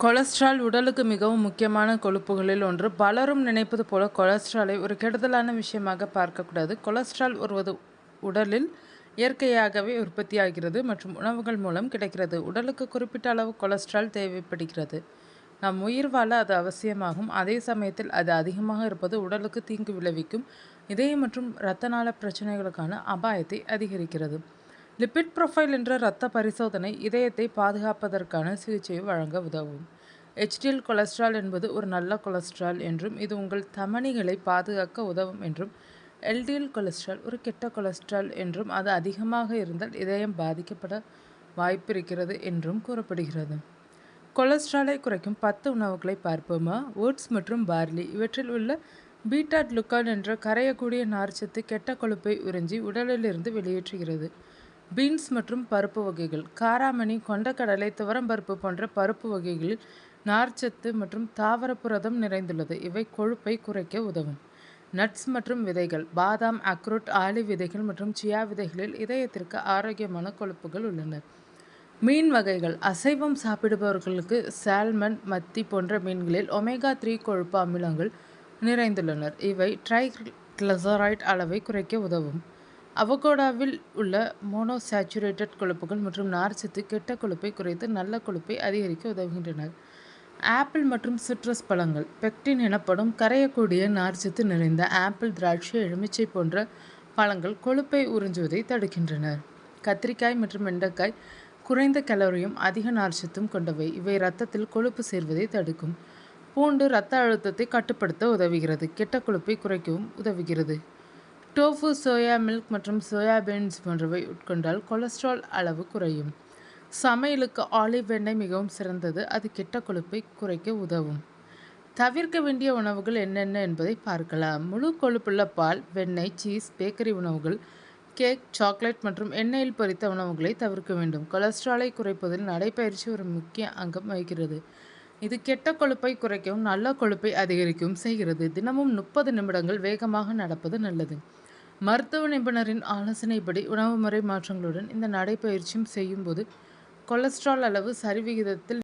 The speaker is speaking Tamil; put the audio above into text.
கொலஸ்ட்ரால் உடலுக்கு மிகவும் முக்கியமான கொழுப்புகளில் ஒன்று. பலரும் நினைப்பது போல கொலஸ்ட்ராலை ஒரு கெடுதலான விஷயமாக பார்க்கக்கூடாது. கொலஸ்ட்ரால் உடலில் இயற்கையாகவே உற்பத்தியாகிறது மற்றும் உணவுகள் மூலம் கிடைக்கிறது. உடலுக்கு குறிப்பிட்ட அளவு கொலஸ்ட்ரால் தேவைப்படுகிறது. நாம் உயிர் வாழ அது அவசியமாகும். அதே சமயத்தில் அது அதிகமாக இருப்பது உடலுக்கு தீங்கு விளைவிக்கும். இதயம் மற்றும் இரத்த நாள பிரச்சனைகளுக்கான அபாயத்தை அதிகரிக்கிறது. லிபிட் ப்ரொஃபைல் என்ற இரத்த பரிசோதனை இதயத்தை பாதுகாப்பதற்கான சிகிச்சையை வழங்க உதவும். HDL கொலஸ்ட்ரால் என்பது ஒரு நல்ல கொலஸ்ட்ரால் என்றும் இது உங்கள் தமனிகளை பாதுகாக்க உதவும் என்றும், LDL கொலஸ்ட்ரால் ஒரு கெட்ட கொலஸ்ட்ரால் என்றும் அது அதிகமாக இருந்தால் இதயம் பாதிக்கப்பட வாய்ப்பிருக்கிறது என்றும் கூறப்படுகிறது. கொலஸ்ட்ராலை குறைக்கும் 10 உணவுகளை பார்ப்போமா? ஓட்ஸ் மற்றும் பார்லி. இவற்றில் உள்ள பீட்டா குளுக்கான் என்ற கரையக்கூடிய நார்ச்சத்து கெட்ட கொழுப்பை உறிஞ்சி உடலிலிருந்து வெளியேற்றுகிறது. பீன்ஸ் மற்றும் பருப்பு வகைகள். காராமணி, கொண்டக்கடலை, துவரம்பருப்பு போன்ற பருப்பு வகைகளில் நார்ச்சத்து மற்றும் தாவர புரதம் நிறைந்துள்ளது. இவை கொழுப்பை குறைக்க உதவும். நட்ஸ் மற்றும் விதைகள். பாதாம், அக்ரூட், ஆலிவ் விதைகள் மற்றும் சியா விதைகளில் இதயத்திற்கு ஆரோக்கியமான கொழுப்புகள் உள்ளன. மீன் வகைகள். அசைவம் சாப்பிடுபவர்களுக்கு சால்மன், மத்தி போன்ற மீன்களில் ஒமேகா-3 கொழுப்பு அமிலங்கள் நிறைந்துள்ளனர். இவை ட்ரைகிளிசரைட் அளவை குறைக்க உதவும். அவகோடாவில் உள்ள மோனோசாச்சுரேட்டட் கொழுப்புகள் மற்றும் நார்ச்சத்து கெட்ட கொழுப்பை குறைத்து நல்ல கொழுப்பை அதிகரிக்க உதவுகின்றன. ஆப்பிள் மற்றும் சிட்ரஸ் பழங்கள். பெக்டின் எனப்படும் கரையக்கூடிய நார்ச்சத்து நிறைந்த ஆப்பிள், திராட்சை, எலுமிச்சை போன்ற பழங்கள் கொழுப்பை உறிஞ்சுவதை தடுக்கின்றன. கத்திரிக்காய் மற்றும் வெண்டைக்காய் குறைந்த கலோரியும் அதிக நார்ச்சத்தும் கொண்டவை. இவை இரத்தத்தில் கொழுப்பு சேர்வதை தடுக்கும். பூண்டு இரத்த அழுத்தத்தை கட்டுப்படுத்த உதவுகிறது. கெட்ட கொழுப்பை குறைக்கவும் உதவுகிறது. டோஃபு, சோயா மில்க் மற்றும் சோயா பீன்ஸ் போன்றவை உட்கொண்டால் கொலஸ்ட்ரால் அளவு குறையும். சமையலுக்கு ஆலிவ் எண்ணெய் மிகவும் சிறந்தது. அது கெட்ட கொழுப்பை குறைக்க உதவும். தவிர்க்க வேண்டிய உணவுகள் என்னென்ன என்பதை பார்க்கலாம். முழு கொழுப்புள்ள பால், வெண்ணெய், சீஸ், பேக்கரி உணவுகள், கேக், சாக்லேட் மற்றும் எண்ணெயில் பொரித்த உணவுகளை தவிர்க்க வேண்டும். கொலஸ்ட்ராலை குறைப்பதில் நடைபயிற்சி ஒரு முக்கிய அங்கம் வகிக்கிறது. இது கெட்ட கொழுப்பை குறைக்கவும் நல்ல கொழுப்பை அதிகரிக்கவும் செய்கிறது. தினமும் 30 நிமிடங்கள் வேகமாக நடப்பது நல்லது. மருத்துவ நிபுணரின் ஆலோசனைப்படி உணவு முறை மாற்றங்களுடன் இந்த நடைபயிற்சியும் செய்யும்போது கொலஸ்ட்ரால் அளவு சரிவிகிதத்தில்